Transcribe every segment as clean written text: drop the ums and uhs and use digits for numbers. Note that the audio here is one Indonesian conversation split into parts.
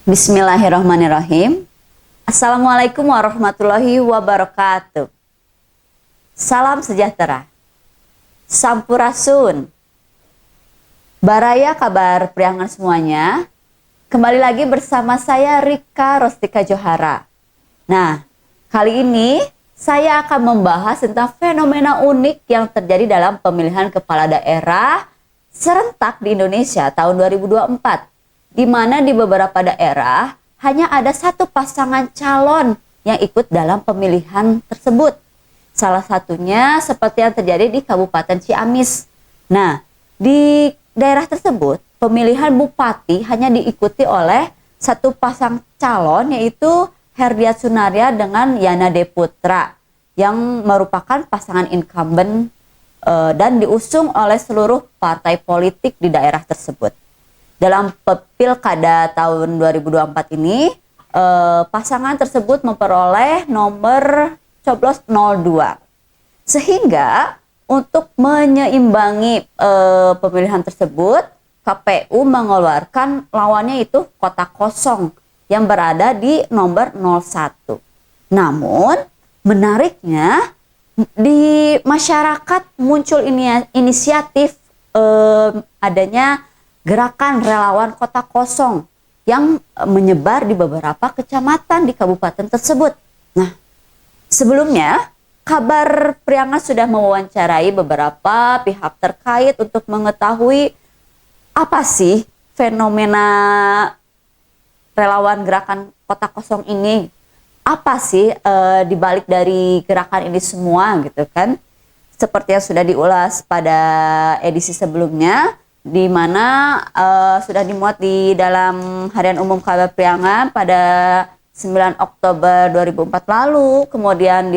Bismillahirrahmanirrahim. Assalamualaikum warahmatullahi wabarakatuh. Salam sejahtera. Sampurasun. Baraya kabar priangan semuanya. Kembali lagi bersama saya Rika Rostika Johara. Nah, kali ini saya akan membahas tentang fenomena unik yang terjadi dalam pemilihan kepala daerah serentak di Indonesia tahun 2024. Di mana di beberapa daerah hanya ada satu pasangan calon yang ikut dalam pemilihan tersebut. Salah satunya seperti yang terjadi di Kabupaten Ciamis. Nah, di daerah tersebut pemilihan bupati hanya diikuti oleh satu pasang calon, yaitu Herdiat Sunaria dengan Yana Deputra, yang merupakan pasangan incumbent dan diusung oleh seluruh partai politik di daerah tersebut. Dalam pilkada tahun 2024 ini, pasangan tersebut memperoleh nomor coblos 02. Sehingga untuk menyeimbangi pemilihan tersebut, KPU mengeluarkan lawannya itu kotak kosong yang berada di nomor 01. Namun, menariknya di masyarakat muncul inisiatif adanya gerakan relawan kotak kosong yang menyebar di beberapa kecamatan di kabupaten tersebut. Nah, sebelumnya kabar priangan sudah mewawancarai beberapa pihak terkait untuk mengetahui apa sih fenomena relawan gerakan kotak kosong ini. Apa sih dibalik dari gerakan ini semua gitu kan. Seperti yang sudah diulas pada edisi sebelumnya, di mana sudah dimuat di dalam Harian Umum Kabar Priangan pada 9 Oktober 2004 lalu, kemudian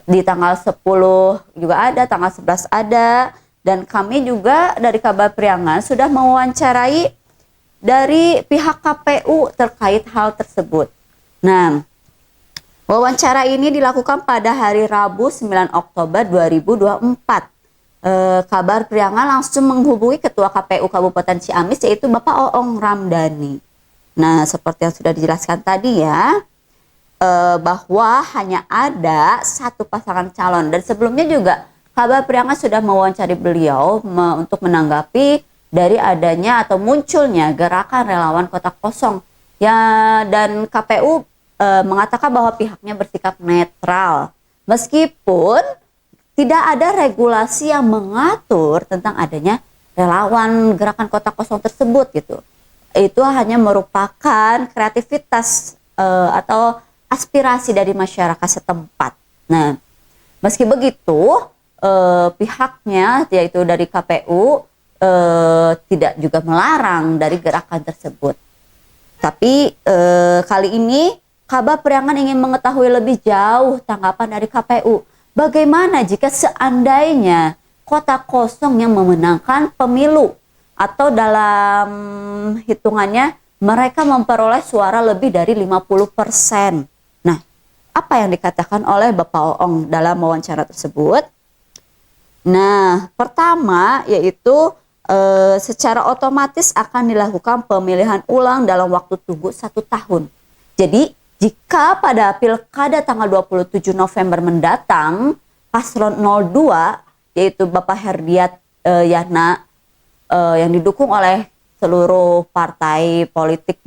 di tanggal 10 juga ada, tanggal 11 ada, dan kami juga dari Kabar Priangan sudah mewawancarai dari pihak KPU terkait hal tersebut. Nah, wawancara ini dilakukan pada hari Rabu 9 Oktober 2024. Kabar Priangan langsung menghubungi Ketua KPU Kabupaten Ciamis, yaitu Bapak Oong Ramdhani. Nah, seperti yang sudah dijelaskan tadi ya, bahwa hanya ada satu pasangan calon. Dan sebelumnya juga Kabar Priangan sudah mewawancari beliau untuk menanggapi dari adanya atau munculnya gerakan relawan kotak kosong. Ya, dan KPU mengatakan bahwa pihaknya bersikap netral. Meskipun tidak ada regulasi yang mengatur tentang adanya relawan gerakan kotak kosong tersebut gitu. Itu hanya merupakan kreativitas atau aspirasi dari masyarakat setempat. Nah, meski begitu pihaknya yaitu dari KPU tidak juga melarang dari gerakan tersebut. Tapi kali ini Kabar Priangan ingin mengetahui lebih jauh tanggapan dari KPU. Bagaimana jika seandainya kotak kosong yang memenangkan pemilu atau dalam hitungannya mereka memperoleh suara lebih dari 50%. Nah, apa yang dikatakan oleh Bapak Oong dalam wawancara tersebut? Nah, pertama yaitu secara otomatis akan dilakukan pemilihan ulang dalam waktu tunggu 1 tahun. Jadi, jika pada pilkada tanggal 27 November mendatang, paslon 02, yaitu Bapak Herdiat Yana, yang didukung oleh seluruh partai politik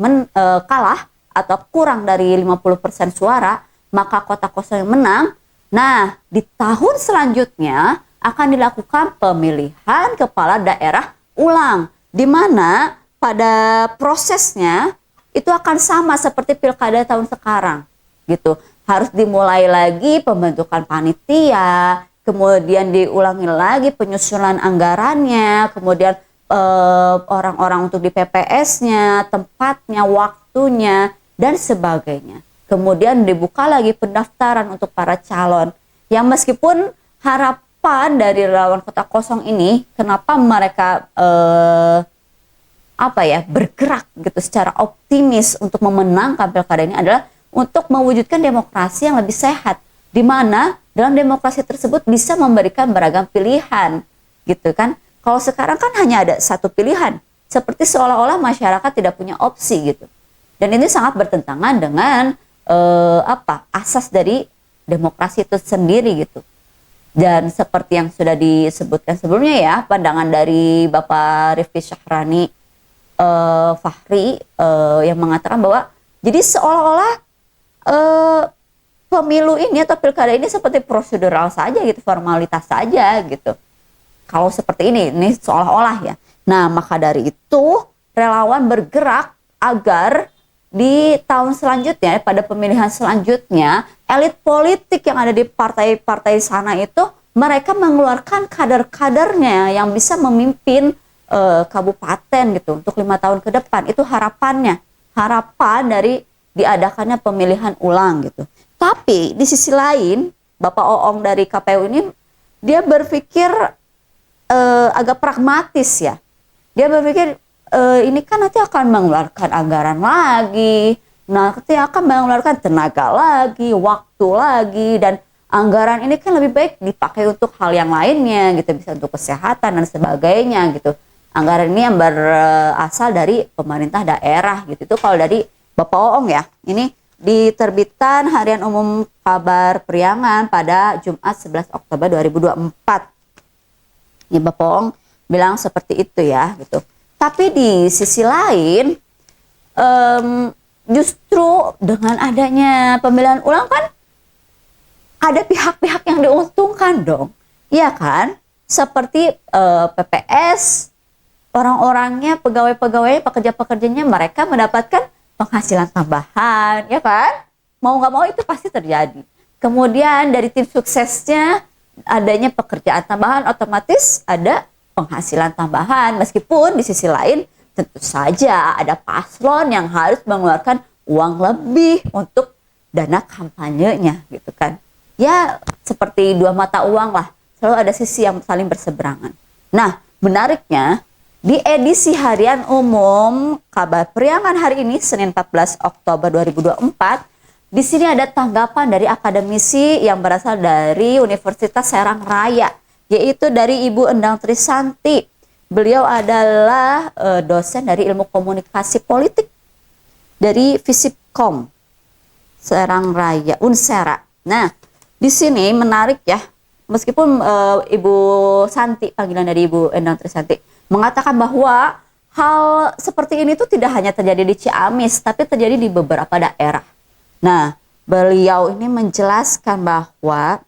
kalah atau kurang dari 50% suara, maka kotak kosong yang menang. Nah, di tahun selanjutnya akan dilakukan pemilihan kepala daerah ulang, di mana pada prosesnya itu akan sama seperti pilkada tahun sekarang gitu. Harus dimulai lagi pembentukan panitia, kemudian diulangi lagi penyusunan anggarannya, kemudian orang-orang untuk di PPS-nya, tempatnya, waktunya, dan sebagainya. Kemudian dibuka lagi pendaftaran untuk para calon. Yang meskipun harapan dari relawan kotak kosong ini, kenapa mereka bergerak gitu secara optimis untuk memenangkan pilkada ini adalah untuk mewujudkan demokrasi yang lebih sehat, di mana dalam demokrasi tersebut bisa memberikan beragam pilihan gitu kan. Kalau sekarang kan hanya ada satu pilihan, seperti seolah-olah masyarakat tidak punya opsi gitu. Dan ini sangat bertentangan dengan asas dari demokrasi itu sendiri gitu. Dan seperti yang sudah disebutkan sebelumnya ya, pandangan dari Bapak Rifki Syahrani Fahri yang mengatakan bahwa jadi seolah-olah pemilu ini atau pilkada ini seperti prosedural saja gitu, formalitas saja gitu. Kalau seperti ini seolah-olah ya. Nah, maka dari itu relawan bergerak agar di tahun selanjutnya, pada pemilihan selanjutnya, elit politik yang ada di partai-partai sana itu, mereka mengeluarkan kader-kadernya yang bisa memimpin kabupaten gitu untuk 5 tahun ke depan. Itu harapannya, harapan dari diadakannya pemilihan ulang gitu. Tapi di sisi lain, Bapak Oong dari KPU ini, dia berpikir agak pragmatis ya. Dia berpikir ini kan nanti akan mengeluarkan anggaran lagi, nanti akan mengeluarkan tenaga lagi, waktu lagi, dan anggaran ini kan lebih baik dipakai untuk hal yang lainnya gitu, bisa untuk kesehatan dan sebagainya gitu. Anggaran ini yang berasal dari pemerintah daerah gitu. Itu kalau dari Bapak Oong ya. Ini diterbitkan Harian Umum Kabar Priangan pada Jumat 11 Oktober 2024. Ini Bapak Oong bilang seperti itu ya gitu. Tapi di sisi lain, justru dengan adanya pemilihan ulang kan ada pihak-pihak yang diuntungkan dong, iya kan? Seperti PPS, orang-orangnya, pegawai-pegawai, pekerja-pekerjanya, mereka mendapatkan penghasilan tambahan, ya kan? Mau nggak mau itu pasti terjadi. Kemudian dari tim suksesnya adanya pekerjaan tambahan, otomatis ada penghasilan tambahan, meskipun di sisi lain tentu saja ada paslon yang harus mengeluarkan uang lebih untuk dana kampanyenya gitu kan. Ya seperti dua mata uang lah, selalu ada sisi yang saling berseberangan. Nah, menariknya di edisi Harian Umum Kabar Priangan hari ini Senin 14 Oktober 2024, di sini ada tanggapan dari akademisi yang berasal dari Universitas Serang Raya, yaitu dari Ibu Endang Trisanti. Beliau adalah dosen dari ilmu komunikasi politik dari Visipkom Serang Raya, Unsera. Nah, di sini menarik ya, meskipun Ibu Santi, panggilan dari Ibu Endang Trisanti, mengatakan bahwa hal seperti ini tuh tidak hanya terjadi di Ciamis, tapi terjadi di beberapa daerah. Nah, beliau ini menjelaskan bahwa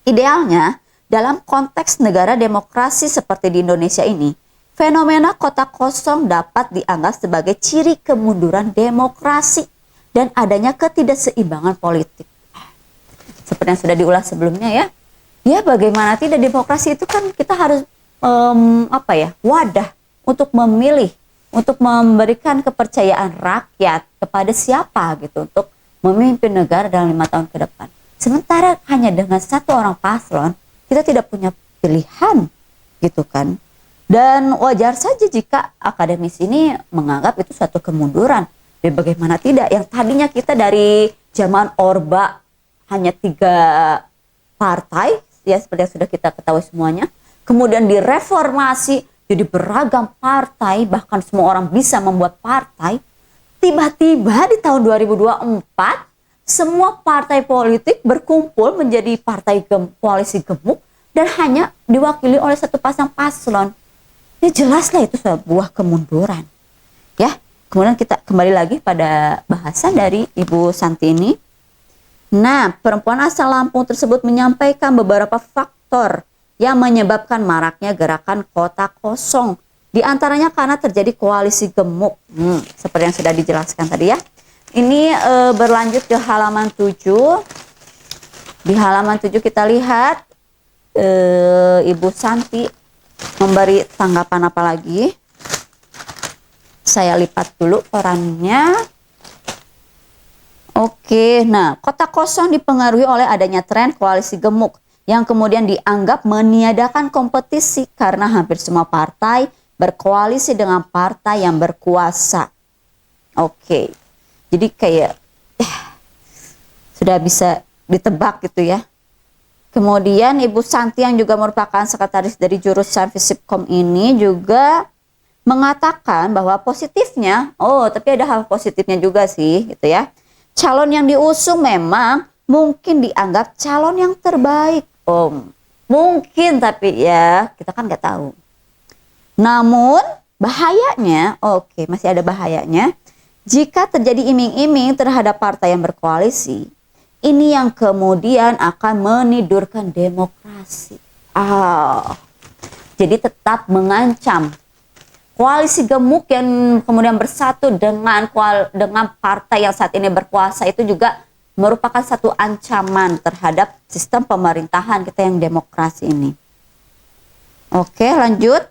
idealnya dalam konteks negara demokrasi seperti di Indonesia ini, fenomena kota kosong dapat dianggap sebagai ciri kemunduran demokrasi dan adanya ketidakseimbangan politik. Seperti yang sudah diulas sebelumnya ya. Ya bagaimana tidak, demokrasi itu kan kita harus wadah untuk memilih, untuk memberikan kepercayaan rakyat kepada siapa gitu untuk memimpin negara dalam 5 tahun ke depan. Sementara hanya dengan satu orang paslon, kita tidak punya pilihan gitu kan. Dan wajar saja jika akademis ini menganggap itu suatu kemunduran. Dan bagaimana tidak, yang tadinya kita dari zaman Orba hanya 3 partai, ya seperti yang sudah kita ketahui semuanya. Kemudian direformasi jadi beragam partai, bahkan semua orang bisa membuat partai. Tiba-tiba di tahun 2024, semua partai politik berkumpul menjadi partai koalisi gemuk dan hanya diwakili oleh satu pasang paslon. Ya jelaslah itu sebuah kemunduran. Ya, kemudian kita kembali lagi pada bahasan dari Ibu Santi ini. Nah, perempuan asal Lampung tersebut menyampaikan beberapa faktor yang menyebabkan maraknya gerakan kota kosong. Di antaranya karena terjadi koalisi gemuk. Seperti yang sudah dijelaskan tadi ya. Ini berlanjut ke halaman 7. Di halaman 7 kita lihat Ibu Santi memberi tanggapan apa lagi. Saya lipat dulu perannya. Oke, nah kota kosong dipengaruhi oleh adanya tren koalisi gemuk yang kemudian dianggap meniadakan kompetisi karena hampir semua partai berkoalisi dengan partai yang berkuasa. Oke. Jadi kayak sudah bisa ditebak gitu ya. Kemudian Ibu Santi yang juga merupakan sekretaris dari jurusan Visipkom ini juga mengatakan bahwa positifnya, tapi ada hal positifnya juga sih gitu ya. Calon yang diusung memang mungkin dianggap calon yang terbaik. Mungkin, tapi ya kita kan nggak tahu. Namun bahayanya, masih ada bahayanya. Jika terjadi iming-iming terhadap partai yang berkoalisi, ini yang kemudian akan menidurkan demokrasi. Jadi tetap mengancam. Koalisi gemuk yang kemudian bersatu dengan partai yang saat ini berkuasa itu juga merupakan satu ancaman terhadap sistem pemerintahan kita yang demokrasi ini. Oke, lanjut.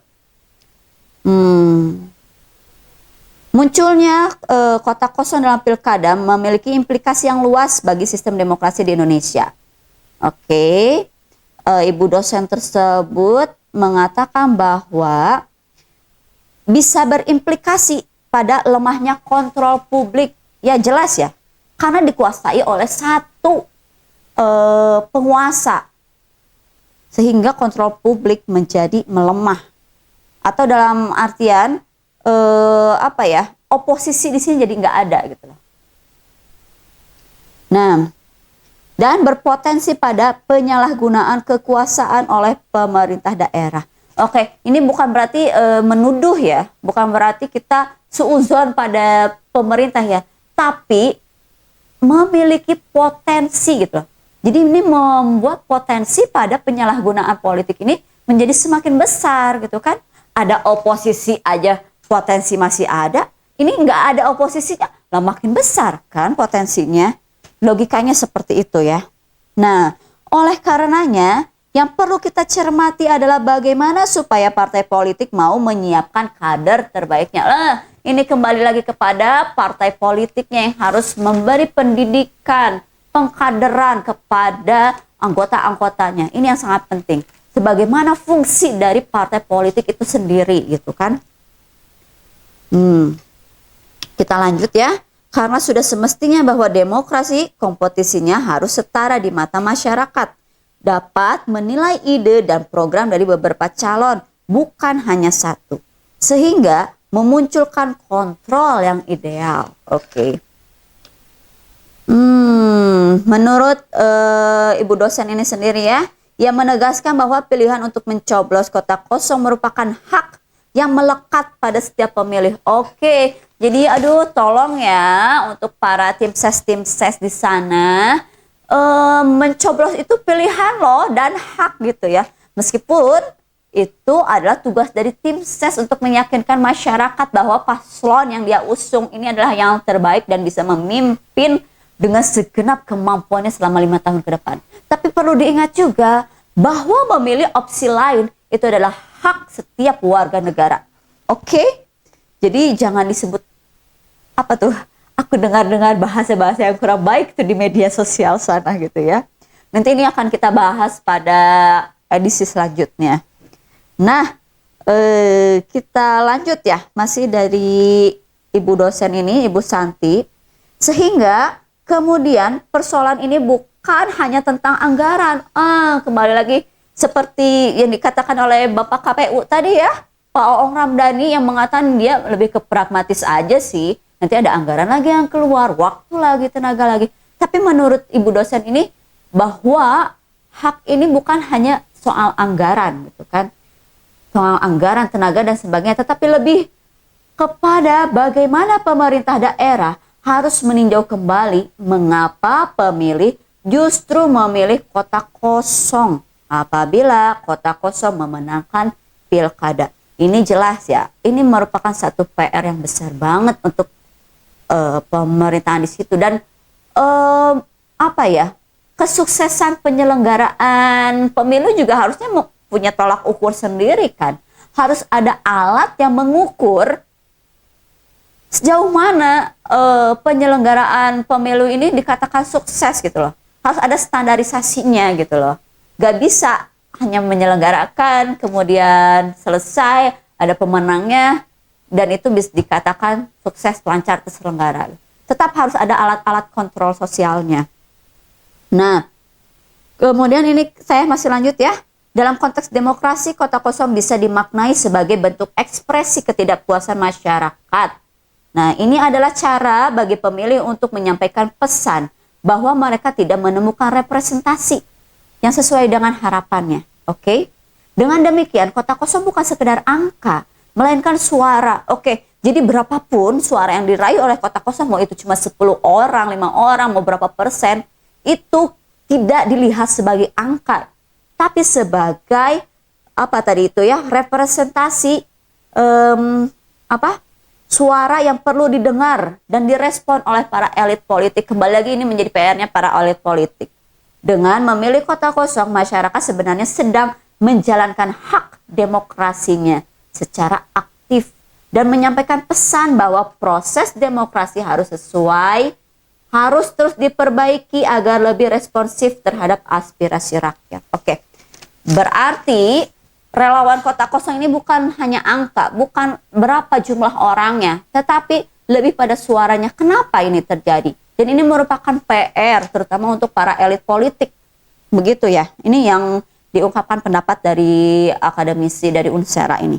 Munculnya kotak kosong dalam pilkada memiliki implikasi yang luas bagi sistem demokrasi di Indonesia. Oke, ibu dosen tersebut mengatakan bahwa bisa berimplikasi pada lemahnya kontrol publik. Ya jelas ya, karena dikuasai oleh satu penguasa, sehingga kontrol publik menjadi melemah. Atau dalam artian oposisi di sini jadi nggak ada gitu loh. Nah, dan berpotensi pada penyalahgunaan kekuasaan oleh pemerintah daerah. Oke, ini bukan berarti menuduh ya, bukan berarti kita suudzon pada pemerintah ya, tapi memiliki potensi gitu loh. Jadi ini membuat potensi pada penyalahgunaan politik ini menjadi semakin besar gitu kan. Ada oposisi aja potensi masih ada, ini nggak ada oposisinya, lah makin besar kan potensinya. Logikanya seperti itu ya. Nah, oleh karenanya yang perlu kita cermati adalah bagaimana supaya partai politik mau menyiapkan kader terbaiknya. Ini kembali lagi kepada partai politiknya yang harus memberi pendidikan, pengkaderan kepada anggota-anggotanya. Ini yang sangat penting. Sebagaimana fungsi dari partai politik itu sendiri gitu kan. Kita lanjut ya. Karena sudah semestinya bahwa demokrasi kompetisinya harus setara di mata masyarakat. Dapat menilai ide dan program dari beberapa calon, bukan hanya satu. Sehingga memunculkan kontrol yang ideal. Oke. Menurut ibu dosen ini sendiri ya, ia menegaskan bahwa pilihan untuk mencoblos kotak kosong merupakan hak yang melekat pada setiap pemilih. Oke, jadi tolong ya untuk para tim ses di sana, mencoblos itu pilihan loh dan hak gitu ya. Meskipun itu adalah tugas dari tim ses untuk meyakinkan masyarakat bahwa paslon yang dia usung ini adalah yang terbaik dan bisa memimpin dengan segenap kemampuannya selama 5 tahun ke depan. Tapi perlu diingat juga bahwa memilih opsi lain itu adalah hak setiap warga negara. Oke? Jadi jangan disebut aku dengar-dengar bahasa-bahasa yang kurang baik itu di media sosial sana gitu ya. Nanti ini akan kita bahas pada edisi selanjutnya. Nah, kita lanjut ya, masih dari ibu dosen ini, Ibu Santi. Sehingga kemudian persoalan ini bukan hanya tentang anggaran. Kembali lagi seperti yang dikatakan oleh Bapak KPU tadi ya, Pak Oong Ramdhani yang mengatakan dia lebih ke pragmatis aja sih. Nanti ada anggaran lagi yang keluar, waktu lagi, tenaga lagi. Tapi menurut ibu dosen ini bahwa hak ini bukan hanya soal anggaran gitu kan. Soal anggaran, tenaga dan sebagainya, tetapi lebih kepada bagaimana pemerintah daerah harus meninjau kembali mengapa pemilih justru memilih kotak kosong apabila kotak kosong memenangkan pilkada. Ini jelas ya, ini merupakan satu PR yang besar banget untuk pemerintahan di situ. Dan kesuksesan penyelenggaraan pemilu juga harusnya punya tolak ukur sendiri kan. Harus ada alat yang mengukur sejauh mana penyelenggaraan pemilu ini dikatakan sukses gitu loh. Harus ada standarisasinya gitu loh. Gak bisa hanya menyelenggarakan kemudian selesai ada pemenangnya dan itu bisa dikatakan sukses, lancar, terselenggara. Tetap harus ada alat-alat kontrol sosialnya. Nah, kemudian ini saya masih lanjut ya. Dalam konteks demokrasi, kota kosong bisa dimaknai sebagai bentuk ekspresi ketidakpuasan masyarakat. Nah, ini adalah cara bagi pemilih untuk menyampaikan pesan bahwa mereka tidak menemukan representasi yang sesuai dengan harapannya. Oke? Dengan demikian, kota kosong bukan sekedar angka, melainkan suara. Oke, jadi berapapun suara yang diraih oleh kota kosong, mau itu cuma 10 orang, 5 orang, mau berapa persen, itu tidak dilihat sebagai angka, tapi sebagai apa tadi itu ya, representasi suara yang perlu didengar dan direspon oleh para elit politik. Kembali lagi ini menjadi PR-nya para elit politik. Dengan memilih kota kosong, masyarakat sebenarnya sedang menjalankan hak demokrasinya secara aktif dan menyampaikan pesan bahwa proses demokrasi harus sesuai, harus terus diperbaiki agar lebih responsif terhadap aspirasi rakyat. Oke. Berarti relawan kota kosong ini bukan hanya angka, bukan berapa jumlah orangnya, tetapi lebih pada suaranya. Kenapa ini terjadi? Dan ini merupakan PR terutama untuk para elit politik. Begitu ya. Ini yang diungkapkan pendapat dari akademisi dari Unsera ini.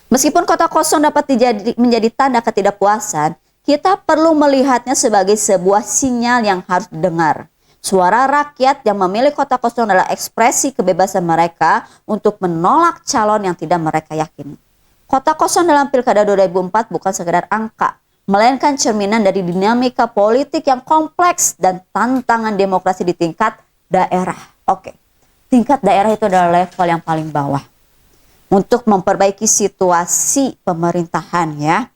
Meskipun kota kosong dapat menjadi tanda ketidakpuasan, kita perlu melihatnya sebagai sebuah sinyal yang harus didengar. Suara rakyat yang memilih kota kosong adalah ekspresi kebebasan mereka untuk menolak calon yang tidak mereka yakini. Kota kosong dalam Pilkada 2004 bukan sekedar angka, melainkan cerminan dari dinamika politik yang kompleks dan tantangan demokrasi di tingkat daerah. Oke, tingkat daerah itu adalah level yang paling bawah untuk memperbaiki situasi pemerintahan ya.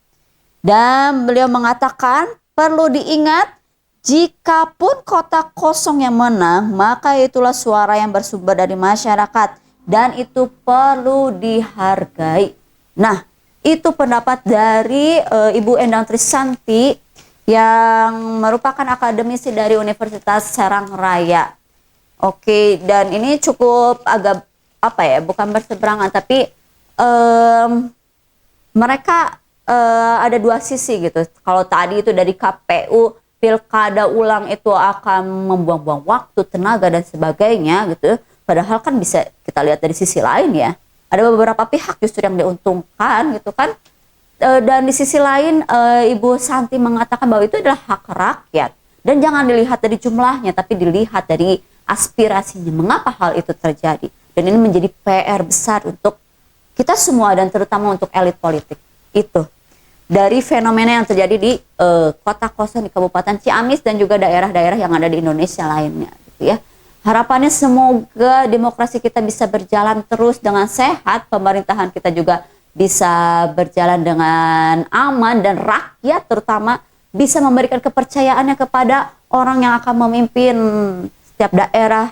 Dan beliau mengatakan perlu diingat, jikapun kota kosong yang menang, maka itulah suara yang bersumber dari masyarakat dan itu perlu dihargai. Nah, itu pendapat dari Ibu Endang Trisanti yang merupakan akademisi dari Universitas Serang Raya. Oke, dan ini cukup agak bukan berseberangan, tapi mereka ada dua sisi gitu. Kalau tadi itu dari KPU, pilkada ulang itu akan membuang-buang waktu, tenaga dan sebagainya gitu. Padahal kan bisa kita lihat dari sisi lain ya. Ada beberapa pihak justru yang diuntungkan gitu kan. Dan di sisi lain Ibu Santi mengatakan bahwa itu adalah hak rakyat. Dan jangan dilihat dari jumlahnya, tapi dilihat dari aspirasinya. Mengapa hal itu terjadi? Dan ini menjadi PR besar untuk kita semua dan terutama untuk elit politik. Itu dari fenomena yang terjadi di kota kosong di Kabupaten Ciamis dan juga daerah-daerah yang ada di Indonesia lainnya gitu ya. Harapannya semoga demokrasi kita bisa berjalan terus dengan sehat, pemerintahan kita juga bisa berjalan dengan aman dan rakyat terutama bisa memberikan kepercayaannya kepada orang yang akan memimpin setiap daerah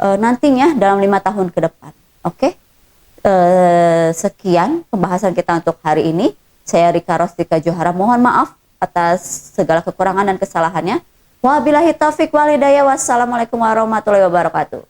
nantinya dalam 5 tahun ke depan. Oke? Sekian pembahasan kita untuk hari ini. Saya Rika Rostika Johara, mohon maaf atas segala kekurangan dan kesalahannya. Wabillahi taufiq wal hidayah. Wassalamualaikum warahmatullahi wabarakatuh.